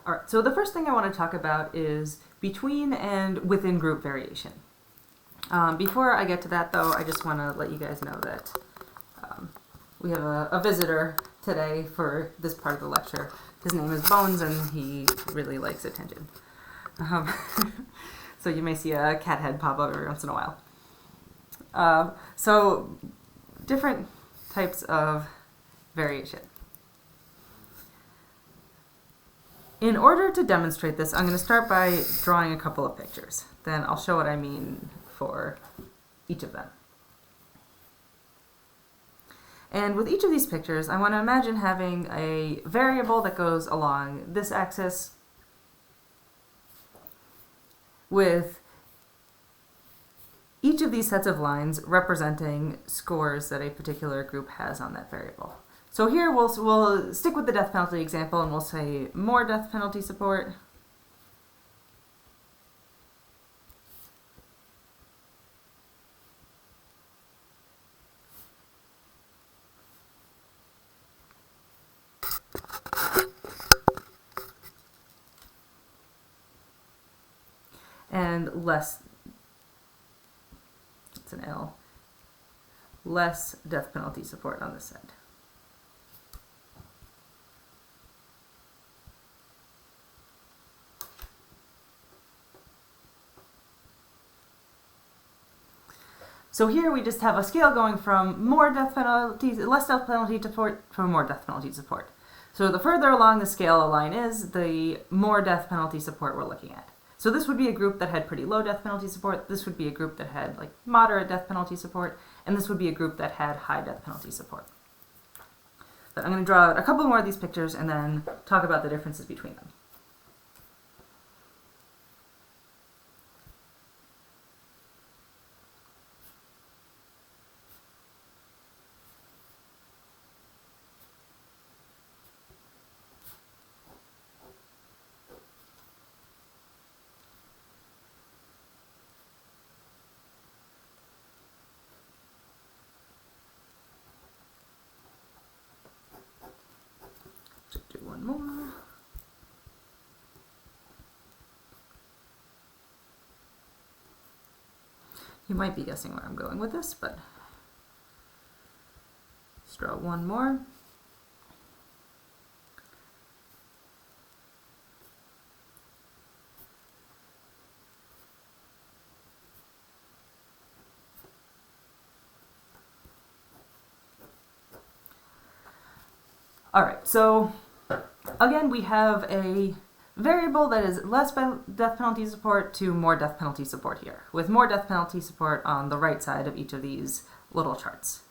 All right, so the first thing I want to talk about is between and within group variation. Before I get to that, though, I just want to let you guys know that we have a visitor today for this part of the lecture. His name is Bones, and he really likes attention. So you may see a cat head pop up every once in a while. So different types of variation. In order to demonstrate this, I'm going to start by drawing a couple of pictures. Then I'll show what I mean for each of them. And with each of these pictures, I want to imagine having a variable that goes along this axis with each of these sets of lines representing scores that a particular group has on that variable. So here we'll stick with the death penalty example and we'll say more death penalty support. And less, it's an L, less death penalty support on this side. So here we just have a scale going from more death penalties, less death penalty support to more death penalty support. So the further along the scale a line is, the more death penalty support we're looking at. So this would be a group that had pretty low death penalty support, this would be a group that had like moderate death penalty support, and this would be a group that had high death penalty support. But I'm going to draw a couple more of these pictures and then talk about the differences between them. Just do one more. You might be guessing where I'm going with this, but let's draw one more. All right, so again, we have a variable that is less death penalty support to more death penalty support here, with more death penalty support on the right side of each of these little charts.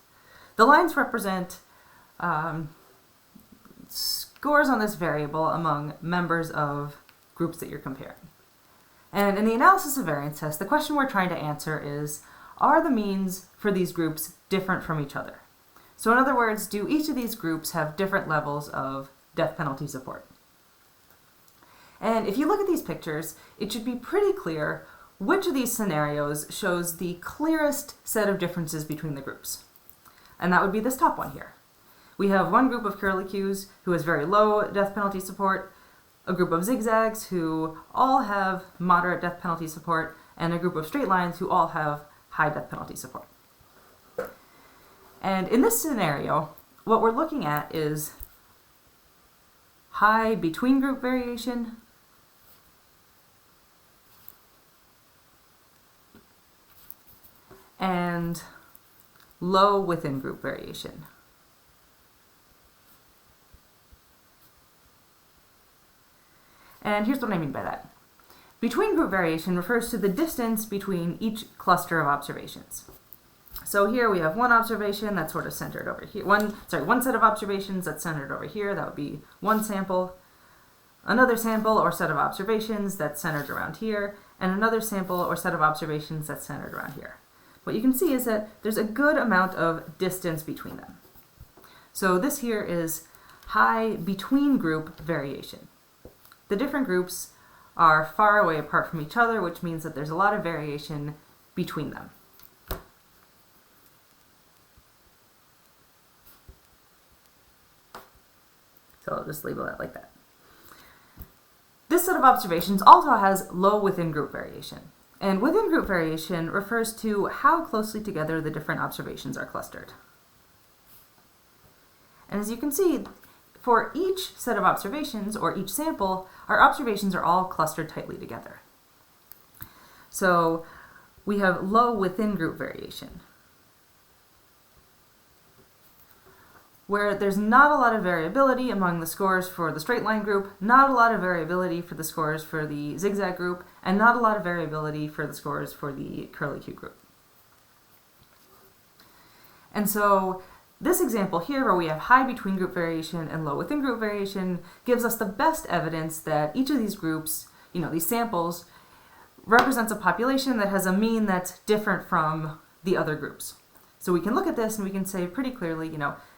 The lines represent scores on this variable among members of groups that you're comparing. And in the analysis of variance test, the question we're trying to answer is, are the means for these groups different from each other? So in other words, do each of these groups have different levels of death penalty support? And if you look at these pictures, it should be pretty clear which of these scenarios shows the clearest set of differences between the groups. And that would be this top one here. We have one group of curlicues who has very low death penalty support, a group of zigzags who all have moderate death penalty support, and a group of straight lines who all have high death penalty support. And in this scenario, what we're looking at is high between group variation and low within group variation. And here's what I mean by that. Between group variation refers to the distance between each cluster of observations. So here we have one observation that's sort of centered over here. One set of observations that's centered over here. That would be one sample. Another sample or set of observations that's centered around here. And another sample or set of observations that's centered around here. What you can see is that there's a good amount of distance between them. So this here is high between group variation. The different groups are far away apart from each other, which means that there's a lot of variation between them. So I'll just label that like that. This set of observations also has low within-group variation. And within-group variation refers to how closely together the different observations are clustered. And as you can see, for each set of observations, or each sample, our observations are all clustered tightly together. So we have low within-group variation, where there's not a lot of variability among the scores for the straight line group, not a lot of variability for the scores for the zigzag group, and not a lot of variability for the scores for the curlicue group. And so this example here, where we have high between group variation and low within group variation, gives us the best evidence that each of these groups, these samples, represents a population that has a mean that's different from the other groups. So we can look at this and we can say pretty clearly,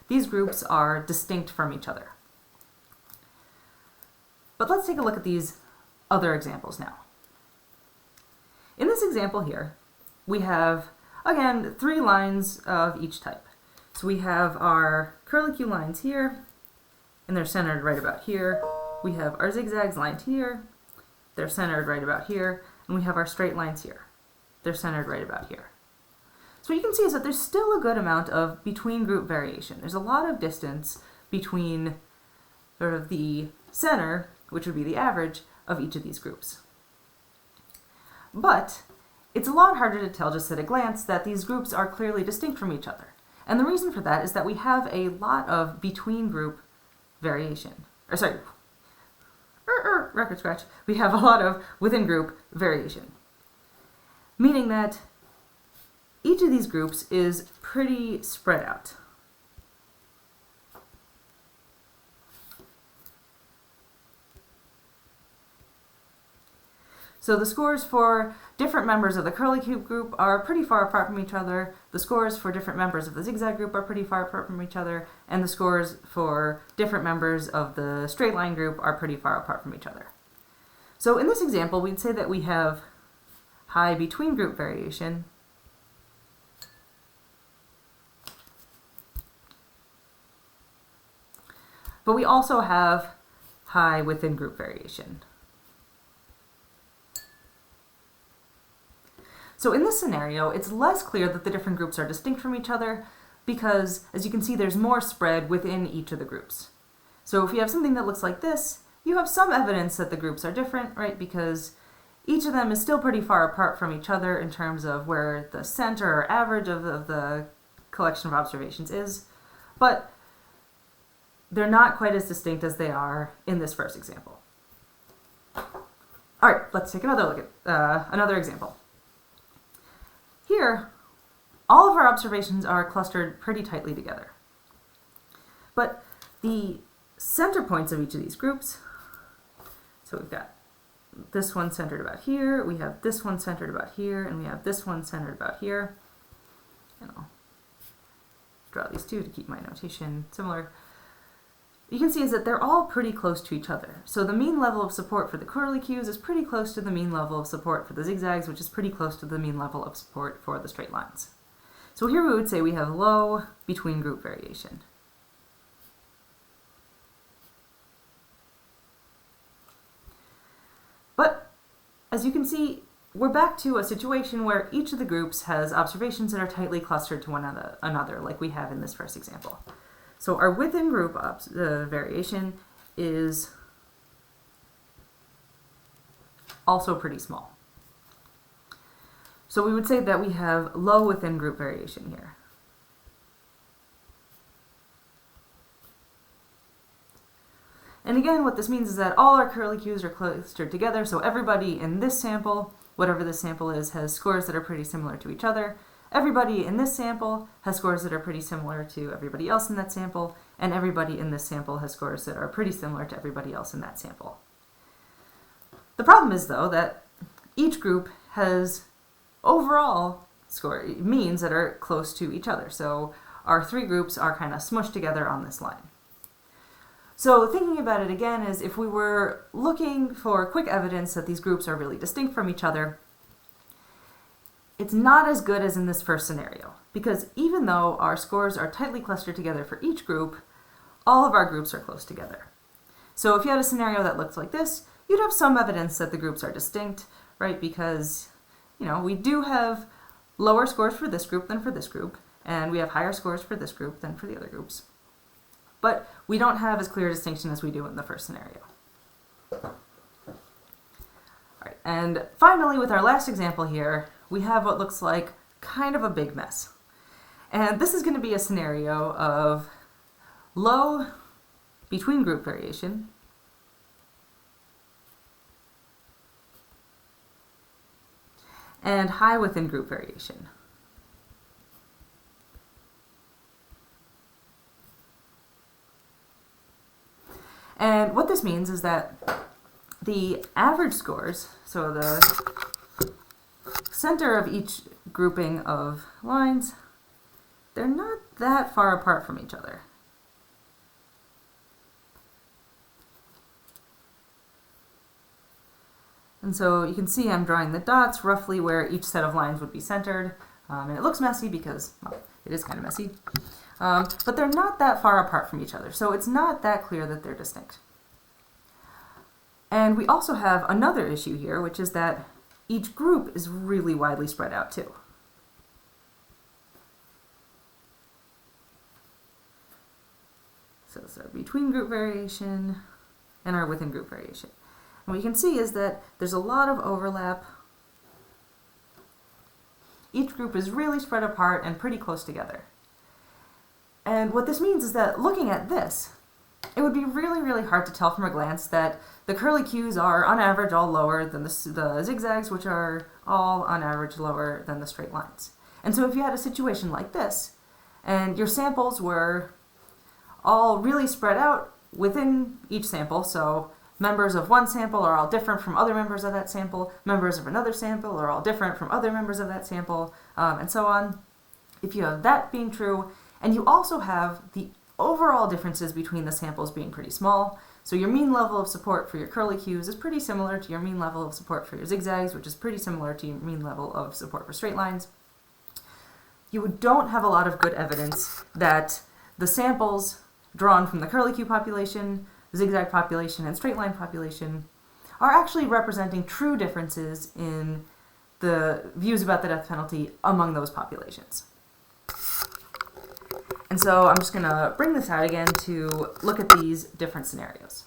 these groups are distinct from each other. But let's take a look at these other examples now. In this example here, we have, again, 3 lines of each type. So we have our curlicue lines here, and they're centered right about here. We have our zigzags lined here, they're centered right about here, and we have our straight lines here. They're centered right about here. So what you can see is that there's still a good amount of between group variation. There's a lot of distance between sort of the center, which would be the average, of each of these groups. But it's a lot harder to tell just at a glance that these groups are clearly distinct from each other. And the reason for that is that we have a lot of between group variation. Record scratch. We have a lot of within group variation. Meaning that each of these groups is pretty spread out. So the scores for different members of the curlicue group are pretty far apart from each other. The scores for different members of the zigzag group are pretty far apart from each other. And the scores for different members of the straight line group are pretty far apart from each other. So in this example, we'd say that we have high between group variation, but we also have high within group variation. So in this scenario, it's less clear that the different groups are distinct from each other because, as you can see, there's more spread within each of the groups. So if you have something that looks like this, you have some evidence that the groups are different, right? Because each of them is still pretty far apart from each other in terms of where the center or average of the collection of observations is, but they're not quite as distinct as they are in this first example. All right, let's take another look at another example. Here, all of our observations are clustered pretty tightly together. But the center points of each of these groups, so we've got this one centered about here, we have this one centered about here, and we have this one centered about here. And I'll draw these two to keep my notation similar. You can see is that they're all pretty close to each other. So the mean level of support for the curlicues is pretty close to the mean level of support for the zigzags, which is pretty close to the mean level of support for the straight lines. So here we would say we have low between group variation. But as you can see, we're back to a situation where each of the groups has observations that are tightly clustered to one another, like we have in this first example. So our within group variation is also pretty small. So we would say that we have low within group variation here. And again, what this means is that all our curlicues are clustered together, so everybody in this sample, whatever this sample is, has scores that are pretty similar to each other. Everybody in this sample has scores that are pretty similar to everybody else in that sample, and everybody in this sample has scores that are pretty similar to everybody else in that sample. The problem is, though, that each group has overall means that are close to each other. So our 3 groups are kind of smushed together on this line. So thinking about it again is if we were looking for quick evidence that these groups are really distinct from each other, it's not as good as in this first scenario, because even though our scores are tightly clustered together for each group, all of our groups are close together. So if you had a scenario that looks like this, you'd have some evidence that the groups are distinct, right? Because, we do have lower scores for this group than for this group, and we have higher scores for this group than for the other groups. But we don't have as clear a distinction as we do in the first scenario. All right, and finally, with our last example here, we have what looks like kind of a big mess. And this is going to be a scenario of low between group variation and high within group variation. And what this means is that the average scores, so the center of each grouping of lines, they're not that far apart from each other. And so you can see I'm drawing the dots roughly where each set of lines would be centered. And it looks messy because, well, it is kind of messy. But they're not that far apart from each other, so it's not that clear that they're distinct. And we also have another issue here, which is that each group is really widely spread out too. So this is our between group variation and our within group variation. And what you can see is that there's a lot of overlap. Each group is really spread apart and pretty close together. And what this means is that looking at this, it would be really, really hard to tell from a glance that the curly cues are on average all lower than the zigzags, which are all on average lower than the straight lines. And so if you had a situation like this, and your samples were all really spread out within each sample, so members of one sample are all different from other members of that sample, members of another sample are all different from other members of that sample, and so on. If you have that being true, and you also have the overall differences between the samples being pretty small, so your mean level of support for your curly cues is pretty similar to your mean level of support for your zigzags, which is pretty similar to your mean level of support for straight lines, you don't have a lot of good evidence that the samples drawn from the curly cue population, zigzag population, and straight line population are actually representing true differences in the views about the death penalty among those populations. And so I'm just going to bring this out again to look at these different scenarios.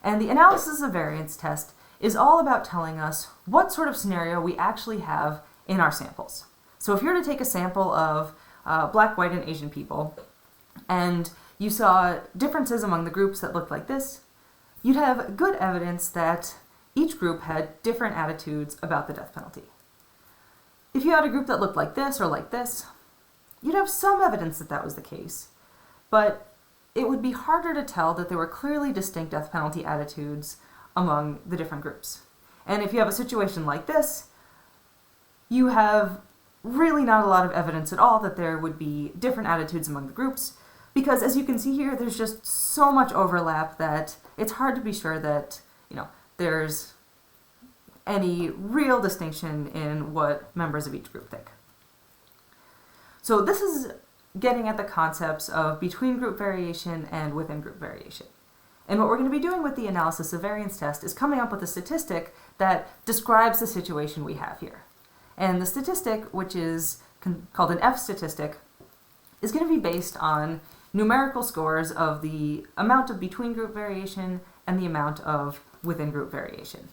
And the analysis of variance test is all about telling us what sort of scenario we actually have in our samples. So if you were to take a sample of Black, white, and Asian people, and you saw differences among the groups that looked like this, you'd have good evidence that each group had different attitudes about the death penalty. If you had a group that looked like this or like this, you'd have some evidence that that was the case, but it would be harder to tell that there were clearly distinct death penalty attitudes among the different groups. And if you have a situation like this, you have really not a lot of evidence at all that there would be different attitudes among the groups, because as you can see here, there's just so much overlap that it's hard to be sure that, there's any real distinction in what members of each group think. So this is getting at the concepts of between group variation and within group variation. And what we're going to be doing with the analysis of variance test is coming up with a statistic that describes the situation we have here. And the statistic, which is called an F statistic, is going to be based on numerical scores of the amount of between group variation and the amount of within group variation.